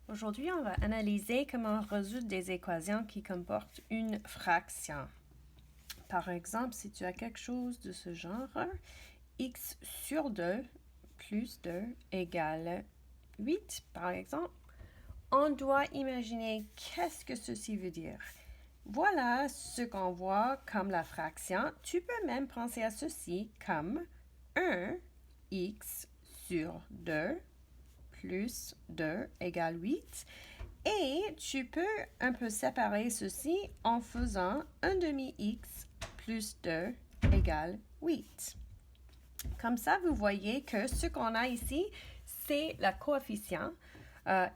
Aujourd'hui, on va analyser comment résoudre des équations qui comportent une fraction. Par exemple, si tu as quelque chose de ce genre, x sur 2 plus 2 égale 8, par exemple, on doit imaginer qu'est-ce que ceci veut dire. Voilà ce qu'on voit comme la fraction. Tu peux même penser à ceci comme 1x sur 2 plus 2 égale 8. Et tu peux un peu séparer ceci en faisant 1 demi-x plus 2 égale 8. Comme ça, vous voyez que ce qu'on a ici, c'est la coefficient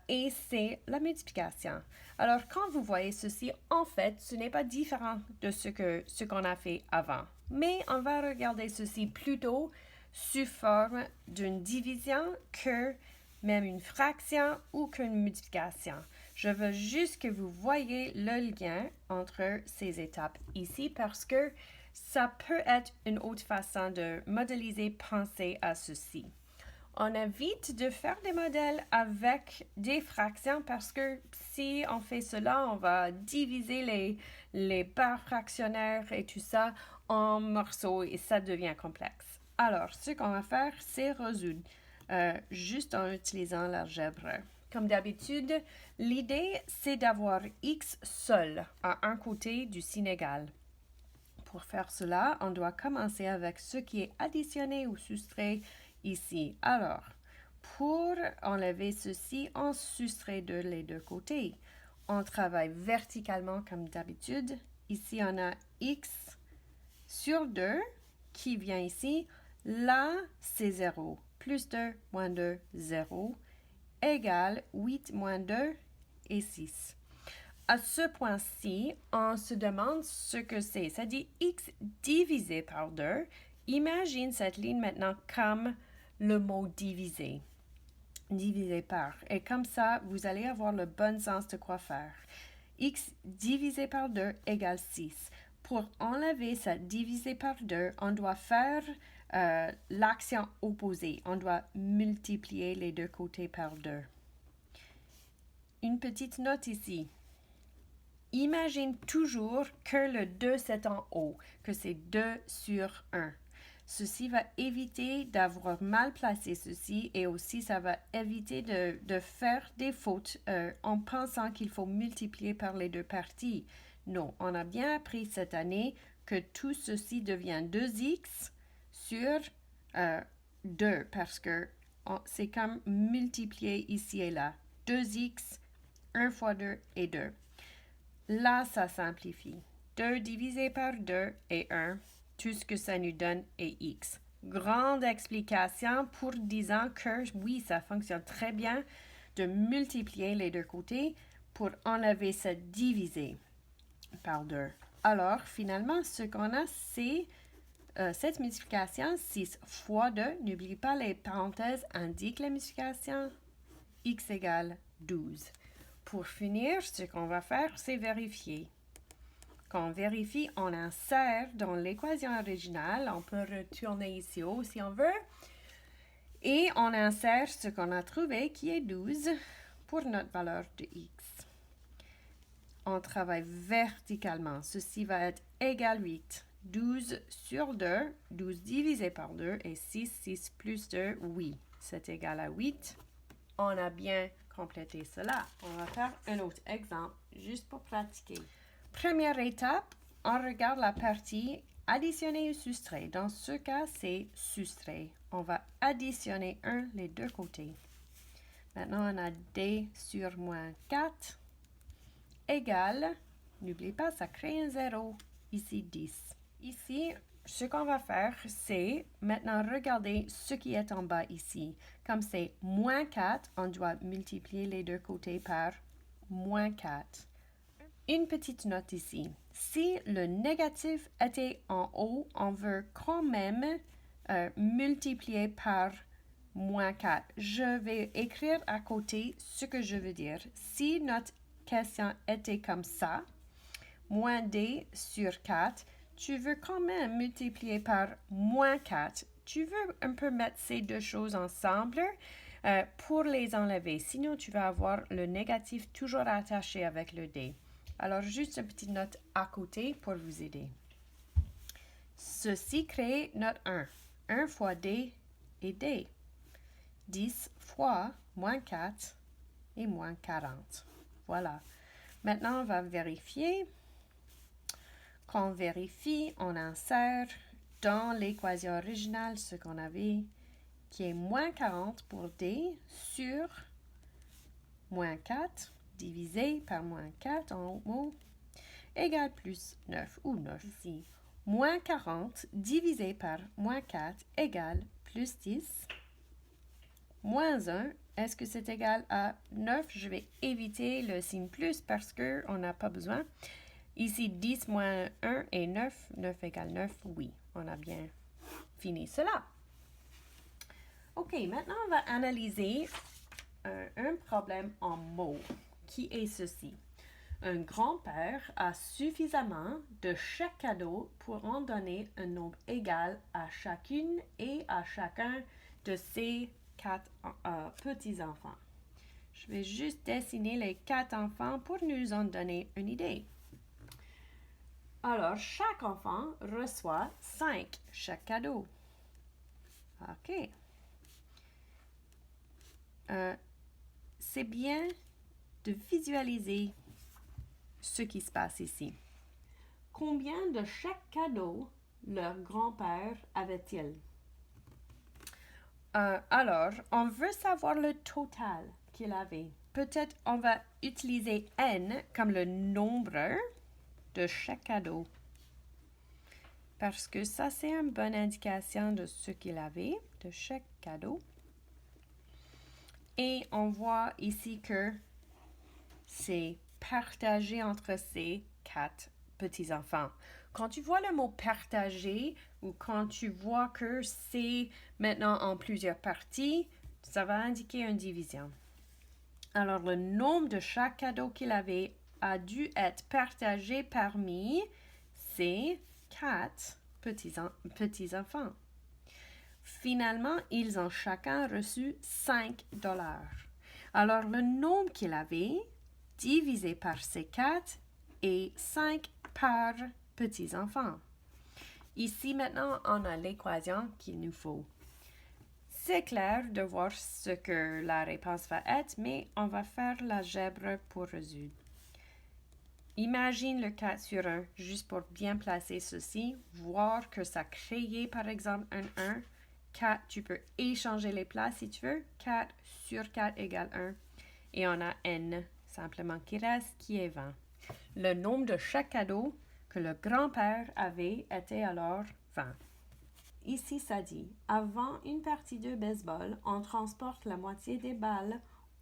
et c'est la multiplication. Alors, quand vous voyez ceci, en fait, ce n'est pas différent de ce qu'on a fait avant. Mais on va regarder ceci plutôt sous forme d'une division que même une fraction ou qu'une multiplication. Je veux juste que vous voyez le lien entre ces étapes ici parce que ça peut être une autre façon de modéliser, penser à ceci. On évite de faire des modèles avec des fractions parce que si on fait cela, on va diviser les parts fractionnaires et tout ça en morceaux et ça devient complexe. Alors, ce qu'on va faire, c'est résoudre juste en utilisant l'algèbre. Comme d'habitude, l'idée, c'est d'avoir x seul à un côté du signe égal. Pour faire cela, on doit commencer avec ce qui est additionné ou soustrait ici. Alors, pour enlever ceci, on soustrait de les deux côtés. On travaille verticalement comme d'habitude. Ici, on a x sur 2 qui vient ici. Là, c'est 0. Plus 2 moins 2, 0, égale 8 moins 2 et 6. À ce point-ci, on se demande ce que c'est. Ça dit x divisé par 2. Imagine cette ligne maintenant comme le mot divisé. Divisé par. Et comme ça, vous allez avoir le bon sens de quoi faire. X divisé par 2 égale 6. Pour enlever ça divisé par 2, on doit faire l'action opposée. On doit multiplier les deux côtés par 2. Une petite note ici. Imagine toujours que le 2 c'est en haut, que c'est 2 sur 1. Ceci va éviter d'avoir mal placé ceci et aussi ça va éviter de faire des fautes en pensant qu'il faut multiplier par les deux parties. Non, on a bien appris cette année que tout ceci devient 2x sur 2 parce que c'est comme multiplier ici et là. 2x, 1 fois 2 et 2. Là, ça simplifie. 2 divisé par 2 et 1. Tout ce que ça nous donne est x. Grande explication pour disant que oui, ça fonctionne très bien de multiplier les deux côtés pour enlever ce divisé par 2. Alors, finalement, ce qu'on a, c'est cette multiplication, 6 fois 2. N'oublie pas les parenthèses indiquent la multiplication. X égale 12. Pour finir, ce qu'on va faire, c'est vérifier. Quand on vérifie, on insère dans l'équation originale. On peut retourner ici haut si on veut. Et on insère ce qu'on a trouvé qui est 12 pour notre valeur de x. On travaille verticalement. Ceci va être égal 8. 12 sur 2, 12 divisé par 2 et 6, 6 plus 2, oui, c'est égal à 8. On a bien complété cela. On va faire un autre exemple juste pour pratiquer. Première étape, on regarde la partie additionner ou soustraire. Dans ce cas, c'est soustraire. On va additionner 1 les deux côtés. Maintenant, on a d sur moins 4 égale, n'oublie pas, ça crée un 0. Ici, 10. Ici, ce qu'on va faire, c'est maintenant regarder ce qui est en bas ici. Comme c'est moins 4, on doit multiplier les deux côtés par moins 4. Une petite note ici. Si le négatif était en haut, on veut quand même multiplier par moins 4. Je vais écrire à côté ce que je veux dire. Si notre question était comme ça, moins d sur 4, tu veux quand même multiplier par moins 4. Tu veux un peu mettre ces deux choses ensemble pour les enlever. Sinon, tu vas avoir le négatif toujours attaché avec le D. Alors, juste une petite note à côté pour vous aider. Ceci crée notre 1. 1 fois D et D. 10 fois moins 4 et moins 40. Voilà. Maintenant, on va vérifier. Quand on vérifie, on insère dans l'équation originale ce qu'on avait, qui est moins 40 pour D sur moins 4 divisé par moins 4 en haut égale plus 9 ou 9 ici. Moins 40 divisé par moins 4 égale plus 10. Moins 1, est-ce que c'est égal à 9? Je vais éviter le signe plus parce qu'on n'a pas besoin. Ici, 10 moins 1 est 9. 9 égale 9, oui. On a bien fini cela. OK, maintenant on va analyser un problème en mots qui est ceci. Un grand-père a suffisamment de chèques cadeaux pour en donner un nombre égal à chacune et à chacun de ses 4 petits-enfants. Je vais juste dessiner les 4 enfants pour nous en donner une idée. Alors, chaque enfant reçoit 5 chèques cadeaux. OK. C'est bien de visualiser ce qui se passe ici. Combien de chèques cadeaux leur grand-père avait-il? Alors, on veut savoir le total qu'il avait. Peut-être on va utiliser n comme le nombre de chèques cadeaux. Parce que ça, c'est une bonne indication de ce qu'il avait de chèques cadeaux. Et on voit ici que c'est partagé entre ces 4 petits-enfants. Quand tu vois le mot partager ou quand tu vois que c'est maintenant en plusieurs parties, ça va indiquer une division. Alors, le nombre de chaque cadeau qu'il avait a dû être partagé parmi ces 4 petits-enfants. Finalement, ils ont chacun reçu 5 $. Alors, le nombre qu'il avait divisé par ces 4 est 5 par petits-enfants. Ici, maintenant, on a l'équation qu'il nous faut. C'est clair de voir ce que la réponse va être, mais on va faire l'algèbre pour résoudre. Imagine le 4 sur 1, juste pour bien placer ceci, voir que ça crée par exemple un 1. 4, tu peux échanger les places si tu veux. 4 sur 4 égale 1. Et on a n, simplement, qui reste, qui est 20. Le nombre de chaque cadeau que le grand-père avait était alors 20. Ici, ça dit, avant une partie de baseball, on transporte la moitié des balles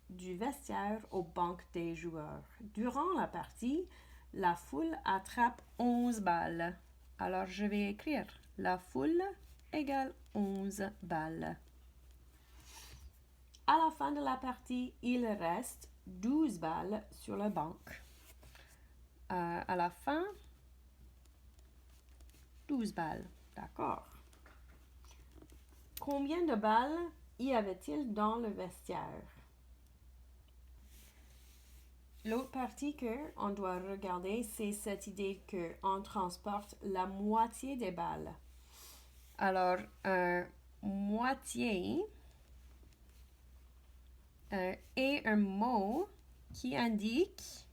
du vestiaire aux banques des joueurs. Durant la partie, la foule attrape 11 balles. Alors, je vais écrire la foule égale 11 balles. À la fin de la partie, il reste 12 balles sur la banque. À la fin, 12 balles. D'accord. Combien de balles y avait-il dans le vestiaire? L'autre partie qu'on doit regarder, c'est cette idée qu'on transporte la moitié des balles. Alors, moitié est un mot qui indique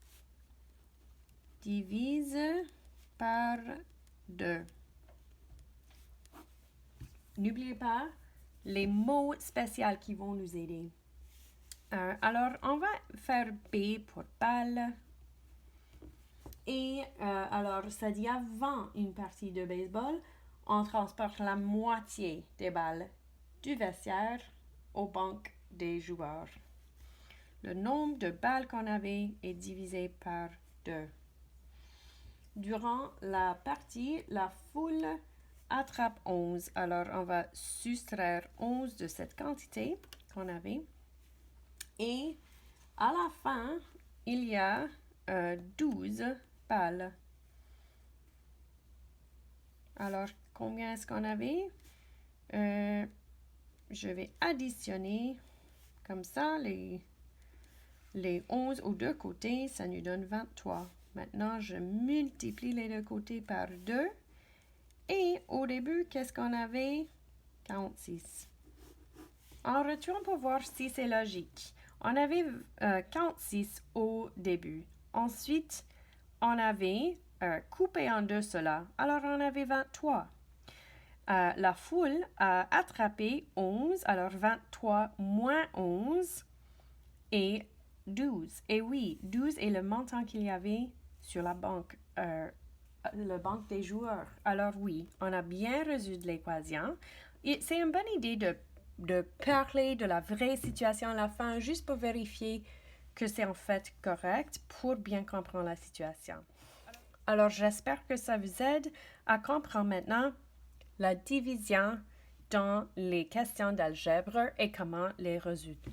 divise par 2. N'oubliez pas les mots spéciaux qui vont nous aider. Alors, on va faire B pour balle. Et alors, ça dit avant une partie de baseball, on transporte la moitié des balles du vestiaire aux banques des joueurs. Le nombre de balles qu'on avait est divisé par 2. Durant la partie, la foule attrape 11. Alors, on va soustraire 11 de cette quantité qu'on avait. Et à la fin, il y a 12 balles. Alors, combien est-ce qu'on avait? Je vais additionner Comme ça, les 11 aux deux côtés, ça nous donne 23. Maintenant, je multiplie les deux côtés par 2. Et au début, qu'est-ce qu'on avait? 46. En retour pour voir si c'est logique. On avait 46 au début. Ensuite, on avait coupé en deux cela. Alors, on avait 23. La foule a attrapé 11. Alors, 23 moins 11 et 12. Et oui, 12 est le montant qu'il y avait sur la banque, le banque des joueurs. Alors oui, on a bien résolu l'équation. C'est une bonne idée de parler de la vraie situation à la fin, juste pour vérifier que c'est en fait correct pour bien comprendre la situation. Alors, j'espère que ça vous aide à comprendre maintenant la division dans les questions d'algèbre et comment les résoudre.